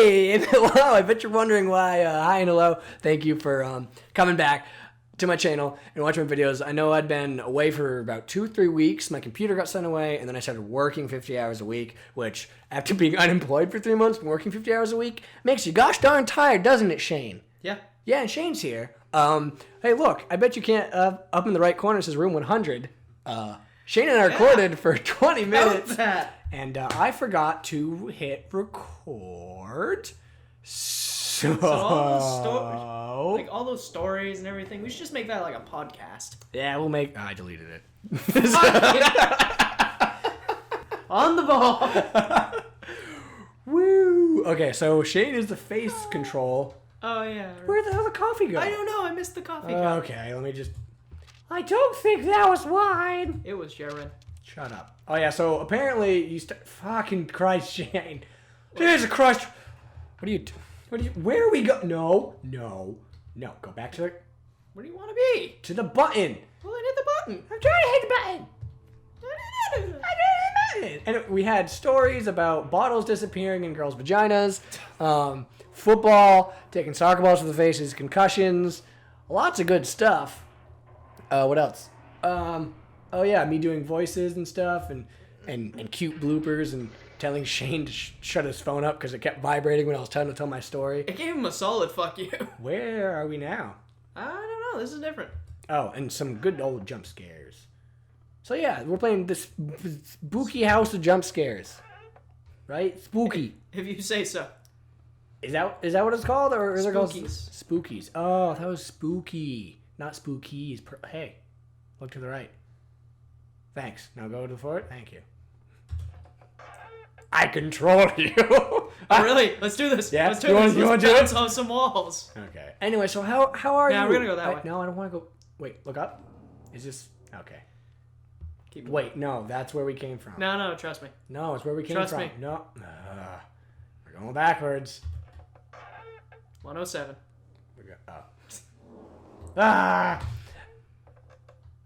Hey, and hello. I bet you're wondering why. Hi and hello. Thank you for coming back to my channel and watching my videos. I know I'd been away for about 2-3 weeks. My computer got sent away, and then I started working 50 hours a week, which, after being unemployed for 3 months, working 50 hours a week, makes you gosh darn tired, doesn't it, Shane? Yeah. Yeah, and Shane's here. Hey, look, I bet you can't, up in the right corner, it says room 100. Shane and I recorded for 20 minutes. And I forgot to hit record. So all those stories and everything, we should just make that like a podcast. Yeah, we'll make... I deleted it. On the ball. Woo! Okay, so Shane is the face control. Oh, yeah. Where the hell did the coffee go? I don't know. I missed the coffee cup. Okay, let me just... I don't think that was wine. It was Jared. Shut up. Oh, yeah, so apparently you fucking Christ, Shane. Jesus Christ. Where are we go? No. Go back to the... Where do you want to be? To the button. Well, then hit the button. I'm trying to hit the button. And we had stories about bottles disappearing in girls' vaginas, football, taking soccer balls to the faces, concussions, lots of good stuff. What else? Oh yeah, me doing voices and stuff, and cute bloopers, and telling Shane to shut his phone up because it kept vibrating when I was trying to tell my story. I gave him a solid fuck you. Where are we now? I don't know. This is different. Oh, and some good old jump scares. So yeah, we're playing this spooky house of jump scares, right? Spooky. If you say so. Is that what it's called, or is it called Spookies? Oh, that was spooky, not spookies. Hey, look to the right. Thanks. Now go to the floor. Thank you. I control you. Really? Let's do this. Yeah. Let's do this. You want to do do it? On some walls. Okay. Anyway, so how are you? We're gonna go that way. No, I don't want to go. Wait, look up. Is this okay? Keep going. Wait, no, that's where we came from. No, trust me. No, it's where we came Trust from. me. No. We're going backwards. 107.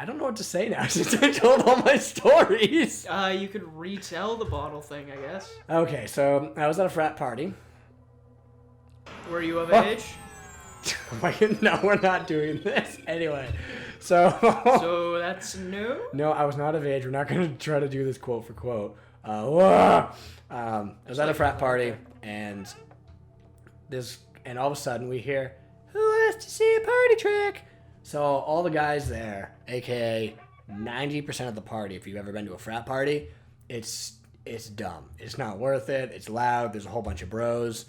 I don't know what to say now since I told all my stories. You could retell the bottle thing, I guess. Okay, so I was at a frat party. Were you of age? No, we're not doing this. Anyway, so... So that's new? No, I was not of age. We're not going to try to do this quote for quote. I was at a frat party, and all of a sudden we hear, "Who wants to see a party trick?" So all the guys there, aka 90% of the party, if you've ever been to a frat party, it's dumb. It's not worth it. It's loud. There's a whole bunch of bros.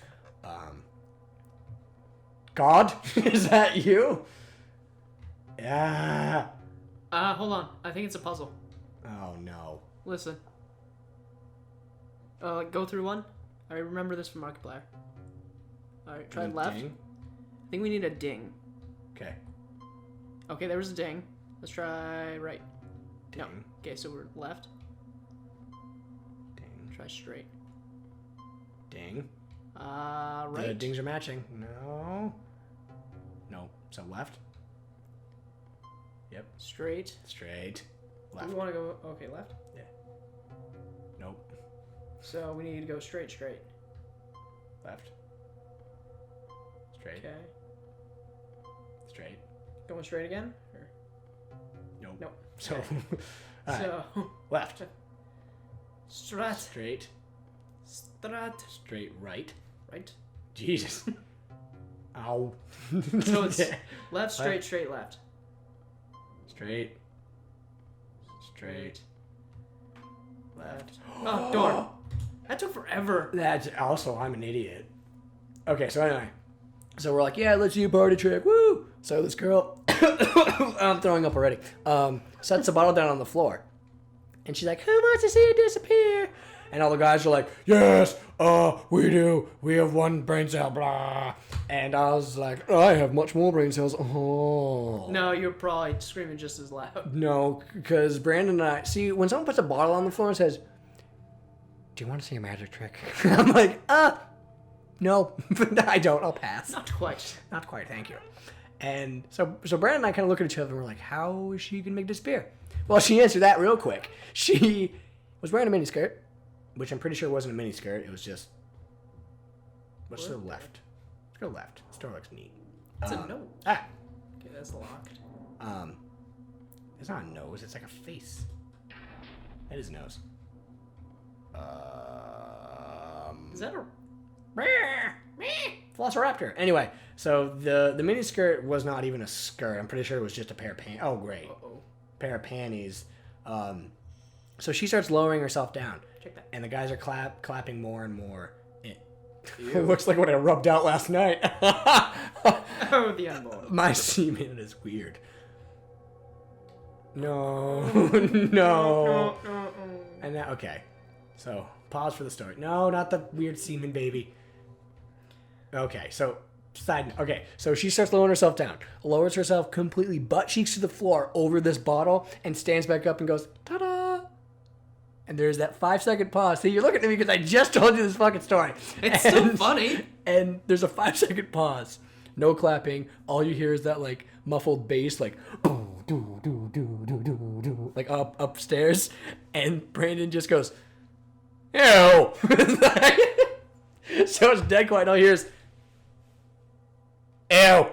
God, is that you? Yeah. Hold on. I think it's a puzzle. Oh no. Listen. Go through one. I remember this from Markiplier. Alright, try left. Ding? I think we need a ding. Okay. Okay, there was a ding. Let's try right. Ding. No. Okay, so we're left. Ding. Try straight. Ding. Right. The dings are matching. No. No. So left. Yep. Straight. Straight. Left. We want to go. Okay, left. Yeah. Nope. So we need to go straight. Left. Straight. Okay. Straight. Going straight again? Or? Nope. Nope. So. So. Left. Strat. Straight. Straight. Right. Right. Jesus. Ow. So it's left, straight, left. Straight. Straight. Left. Oh, darn. That took forever. That's also, I'm an idiot. Okay, so anyway. So we're like, yeah, let's do a party trick. Woo! So this girl, I'm throwing up already, sets the bottle down on the floor. And she's like, who wants to see it disappear? And all the guys are like, yes, we do. We have one brain cell, blah. And I was like, I have much more brain cells. Oh. No, you're probably screaming just as loud. No, because Brandon and I, see, when someone puts a bottle on the floor and says, do you want to see a magic trick? I'm like, no, I don't. I'll pass. Not quite. Not quite, thank you. And so Brandon and I kind of look at each other and we're like, how is she going to make disappear? Well, she answered that real quick. She was wearing a miniskirt, which I'm pretty sure wasn't a miniskirt. It was just What's to the left? Let's go left. This door looks neat. It's a note. Ah. Okay, that's locked. It's not a nose. It's like a face. That is a nose. Is that a... Velociraptor. Anyway, so the mini skirt was not even a skirt. I'm pretty sure it was just a pair of pants. Oh, great. Pair of panties. So she starts lowering herself down. Check that. And the guys are clapping more and more. It looks like what I rubbed out last night. Oh, the unborn. My semen is weird. No. No. And now, okay. So, pause for the story. No, not the weird semen baby. Okay, so, side note. Okay, so she starts lowering herself down. Lowers herself completely butt cheeks to the floor over this bottle and stands back up and goes, ta-da! And there's that 5-second pause. See, you're looking at me because I just told you this fucking story. It's so funny. And there's a 5-second pause. No clapping. All you hear is that, like, muffled bass, like, like upstairs. And Brandon just goes, ew. So it's dead quiet. All you hear is, ew.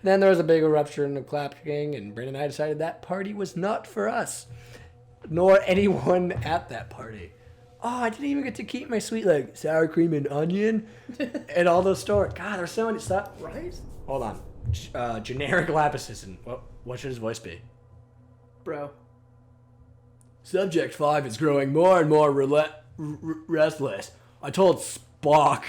Then there was a big eruption of clapping, and Brandon and I decided that party was not for us. Nor anyone at that party. Oh, I didn't even get to keep my sweet, like, sour cream and onion and all those stores. God, there's so many stuff. Right? Hold on. Generic lab assistant. What should his voice be? Bro. Subject 5 is growing more and more restless. I told Spock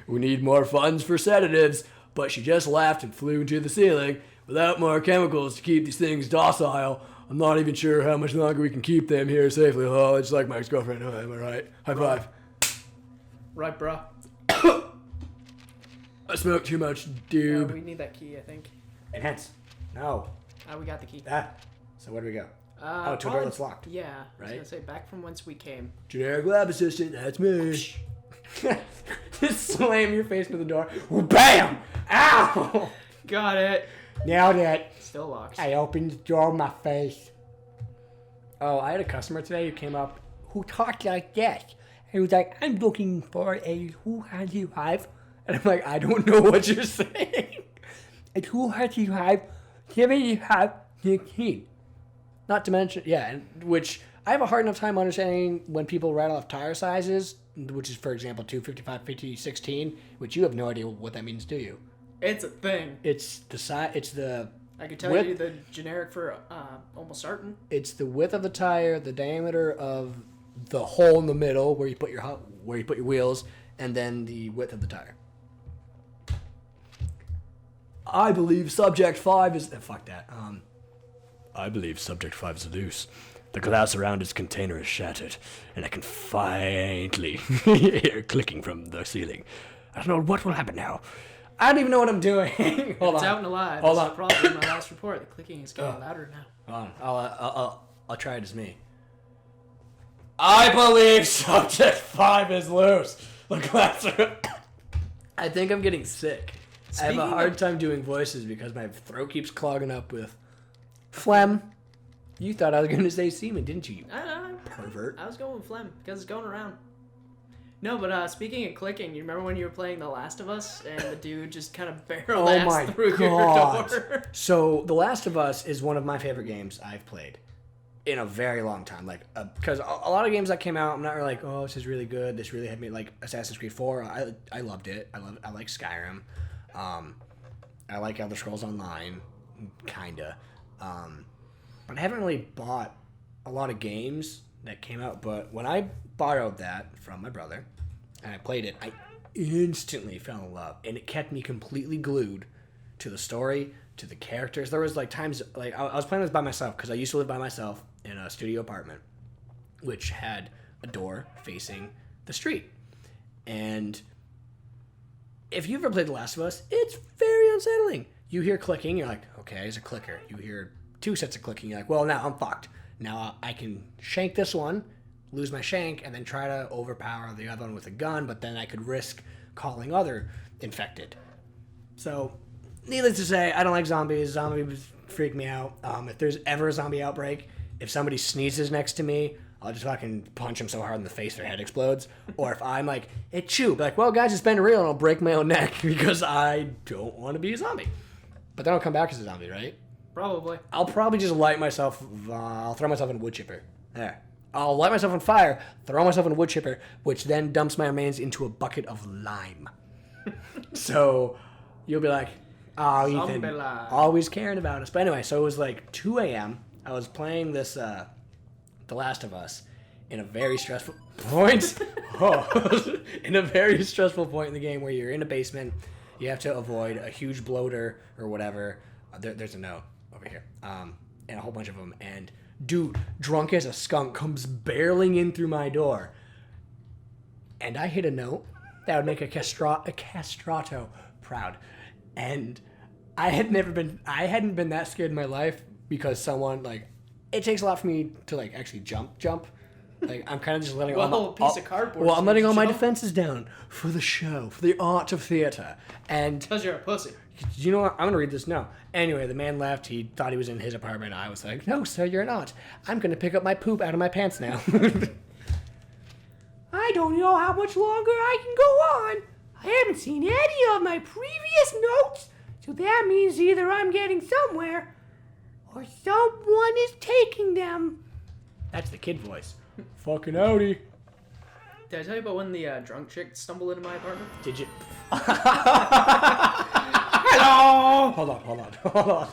we need more funds for sedatives, but she just laughed and flew into the ceiling. Without more chemicals to keep these things docile, I'm not even sure how much longer we can keep them here safely. Oh, it's like my ex-girlfriend. Oh, am I right? High five. Right, bro. I smoked too much, dude. We need that key, I think. Enhance. No. We got the key. So where do we go? To a door that's locked. Yeah. Right? I was going to say, back from whence we came. Generic lab assistant, that's me. Just slam your face into the door. Bam! Ow! Got it. Nailed it. Still locked. I opened the door with my face. Oh, I had a customer today who came up who talked like this. He was like, I'm looking for a who has you hive. And I'm like, I don't know what you're saying. A who has you hive, 75, 16. Not to mention, yeah, which I have a hard enough time understanding when people rattle off tire sizes, which is, for example, 255, 50, 16, which you have no idea what that means, do you? It's a thing. It's the size. It's the. I can tell you the generic for almost certain. It's the width of the tire, the diameter of the hole in the middle where you put your wheels, and then the width of the tire. I believe subject 5 is. Fuck that. I believe subject 5 is loose. The glass around its container is shattered, and I can faintly hear clicking from the ceiling. I don't know what will happen now. I don't even know what I'm doing. Hold It's on. out and alive. Hold That's on. the problem. My last report, the clicking is getting louder now. Hold on. I'll try it as me. I believe subject 5 is loose. The glass around. I think I'm getting sick. I have a hard time doing voices because my throat keeps clogging up with phlegm. You thought I was going to say semen, didn't you? Pervert. I was going with phlegm because it's going around. No, but speaking of clicking, you remember when you were playing The Last of Us and the dude just kind of barrel-assed through your door? So, The Last of Us is one of my favorite games I've played in a very long time. Like, because a lot of games that came out, I'm not really like, oh, this is really good. This really had me, like, Assassin's Creed 4. I loved it. I like Skyrim. I like Elder Scrolls Online, kinda. But I haven't really bought a lot of games that came out. But when I borrowed that from my brother and I played it, I instantly fell in love, and it kept me completely glued to the story, to the characters. There was like times like I was playing this by myself because I used to live by myself in a studio apartment, which had a door facing the street. And if you've ever played The Last of Us, it's very unsettling. You hear clicking, you're like, okay, it's a clicker. You hear 2 sets of clicking, you're like, well, now I'm fucked. Now I can shank this one, lose my shank, and then try to overpower the other one with a gun, but then I could risk calling other infected. So, needless to say, I don't like zombies. Zombies freak me out. If there's ever a zombie outbreak, if somebody sneezes next to me, I'll just fucking punch them so hard in the face their head explodes. Or if I'm like, it's you, be like, well, guys, it's been real, and I'll break my own neck because I don't want to be a zombie. But then I'll come back as a zombie, right? Probably. I'll probably just I'll throw myself in a wood chipper. There. I'll light myself on fire, throw myself in a wood chipper, which then dumps my remains into a bucket of lime. So you'll be like, oh, Ethan, always caring about us. But anyway, so it was like 2 a.m. I was playing this, The Last of Us, in a very stressful point. In a very stressful point in the game where you're in a basement, you have to avoid a huge bloater or whatever. There's a no over here, and a whole bunch of them. And dude, drunk as a skunk, comes barreling in through my door, and I hit a note that would make a castrato proud. And I hadn't been that scared in my life because someone, like, it takes a lot for me to, like, actually jump. Like, I'm kind of just letting of cardboard. Well, I'm letting all my defenses down for the show, for the art of theater. And because you're a pussy. You know what? I'm going to read this now. Anyway, the man left. He thought he was in his apartment. I was like, no, sir, you're not. I'm going to pick up my poop out of my pants now. I don't know how much longer I can go on. I haven't seen any of my previous notes, so that means either I'm getting somewhere or someone is taking them. That's the kid voice. Fucking howdy. Did I tell you about when the drunk chick stumbled into my apartment? Did you? Hello! Hold on.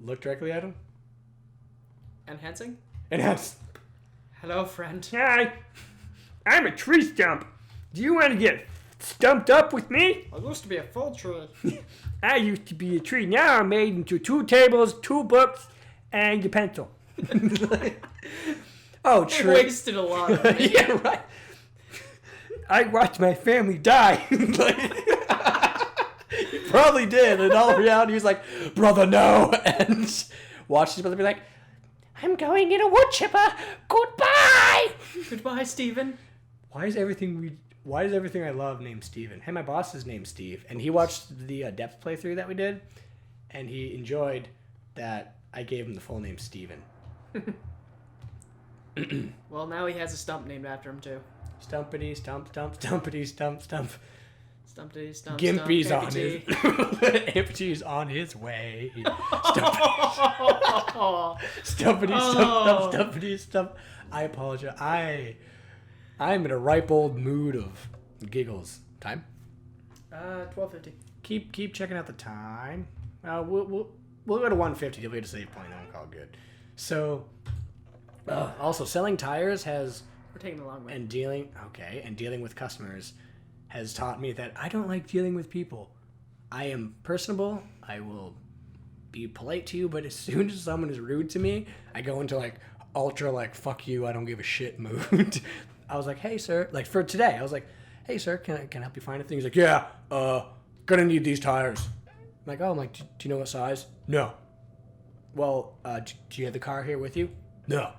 Look directly at him. Enhancing? Enhance. Hello, friend. Hi, I'm a tree stump. Do you want to get stumped up with me? I used to be a full tree. I used to be a tree. Now I'm made into 2 tables, 2 books, and a pencil. Oh, I true. wasted a lot of it. Yeah, right. I watched my family die. He probably did. In all reality, he was like, brother, no. And watched his brother be like, I'm going in a wood chipper. Goodbye. Goodbye, Steven. Why is everything I love named Steven? Hey, my boss is named Steve, and he watched the depth playthrough that we did, and he enjoyed that I gave him the full name Steven. Well, now he has a stump named after him, too. Stumpity, stump, stump, stumpity, stump, stump. Stumpity, stump, Gimpy's stump, on Gimpy. his... Empty's on his way. Stumpity, stump, stumpity, stump. I apologize. I'm in a ripe old mood of giggles. Time? 12:50. Keep checking out the time. We'll go to 150. You'll be able to save point. Then we'll call it good. So, also selling tires has We're taking the long way. and dealing with customers has taught me that I don't like dealing with people. I am personable. I will be polite to you, but as soon as someone is rude to me, I go into like ultra like fuck you, I don't give a shit mood. I was like, hey sir, like for today, I was like, hey sir, can I help you find anything? He's like, yeah, gonna need these tires. I'm like, do you know what size? No. Well, do you have the car here with you? No.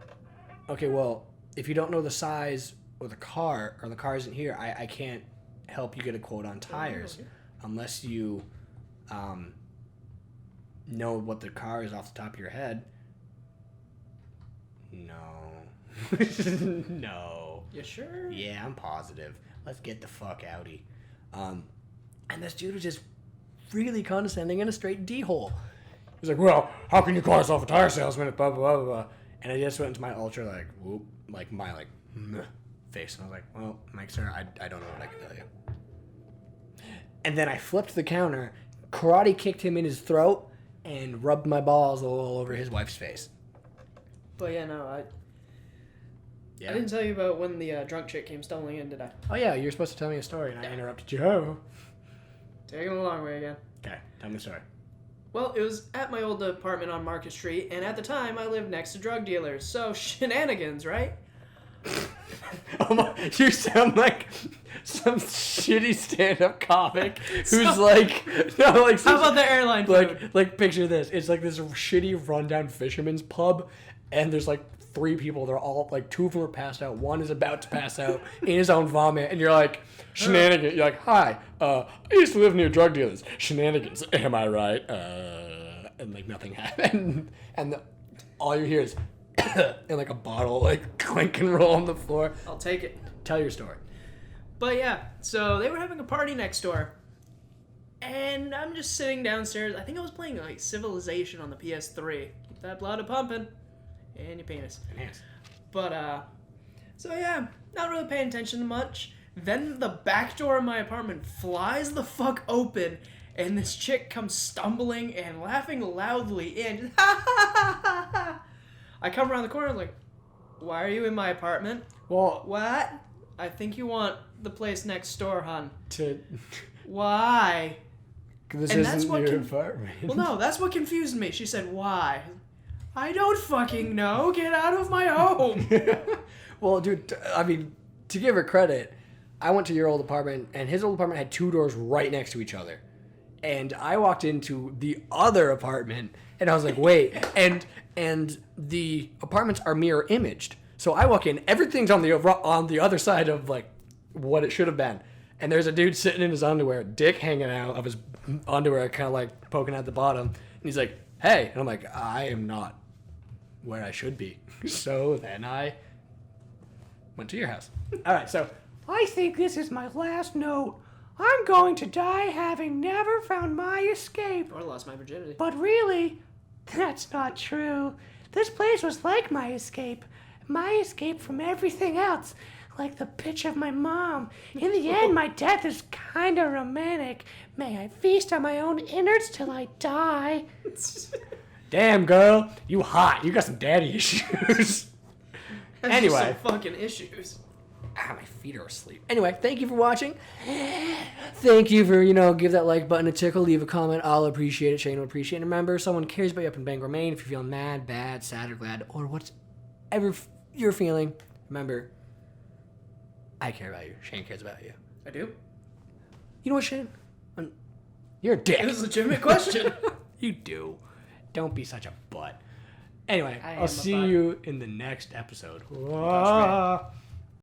Okay, well, if you don't know the size or the car isn't here, I can't help you get a quote on tires unless you know what the car is off the top of your head. No. No. You sure? Yeah, I'm positive. Let's get the fuck outie. And this dude was just really condescending and a straight D-hole. He was like, well, how can you call yourself a tire salesman? Blah, blah, blah, blah. And I just went into my ultra, like, whoop, like, my, like, meh face. And I was like, well, Mike, sir, I don't know what I can tell you. And then I flipped the counter, karate kicked him in his throat, and rubbed my balls all over his wife's face. But yeah, no, I didn't tell you about when the drunk chick came stumbling in, did I? Oh, yeah, you're supposed to tell me a story, and I interrupted you. Oh. Taking the long way again. Okay, tell me the story. Well, it was at my old apartment on Market Street, and at the time, I lived next to drug dealers, so shenanigans, right? Oh my, you sound like some shitty stand-up comic who's like, no, like. How about the airline food? Like, picture this. It's like this shitty rundown fisherman's pub, and there's like 3 people. They're all like 2 of them are passed out. 1 is about to pass out in his own vomit, and you're like, shenanigans. You're like, hi, I used to live near drug dealers. Shenanigans. Am I right? And like nothing happened, and all you hear is and like a bottle like clink and roll on the floor. I'll take it. Tell your story. But yeah, so they were having a party next door. And I'm just sitting downstairs. I think I was playing like Civilization on the PS3. Keep that blood pumping. And your penis. Yes. But, so yeah, not really paying attention to much. Then the back door of my apartment flies the fuck open, and this chick comes stumbling and laughing loudly in. I come around the corner like, why are you in my apartment? Well, What? I think you want the place next door, hon. to Why? this And that's isn't what your can- apartment. Well, no, that's what confused me. She said, why? I don't fucking know. Get out of my home. Well, dude, I mean, to give her credit, I went to your old apartment, and his old apartment had 2 doors right next to each other. And I walked into the other apartment, and I was like, wait. And the apartments are mirror imaged. So I walk in, everything's on the other side of, like, what it should have been. And there's a dude sitting in his underwear, dick hanging out of his underwear, kind of, like, poking at the bottom. And he's like, hey. And I'm like, I am not where I should be. So then I went to your house. All right, so I think this is my last note. I'm going to die having never found my escape. Or lost my virginity. But really, that's not true. This place was like my escape from everything else, like the bitch of my mom. In the end, my death is kinda romantic. May I feast on my own innards till I die. damn, girl, you hot. You got some daddy issues. That's Anyway. just some fucking issues. My feet are asleep. Anyway, thank you for watching. Thank you for, give that like button a tickle. Leave a comment. I'll appreciate it. Shane will appreciate it. Remember, someone cares about you up in Bangor, Maine. If you're feeling mad, bad, sad, or glad, or whatever you're feeling, remember, I care about you. Shane cares about you. I do. You know what, Shane? You're a dick. It was a legitimate question. You do. Don't be such a butt. Anyway, I am I'll a see butt. you in the next episode. Gosh, man.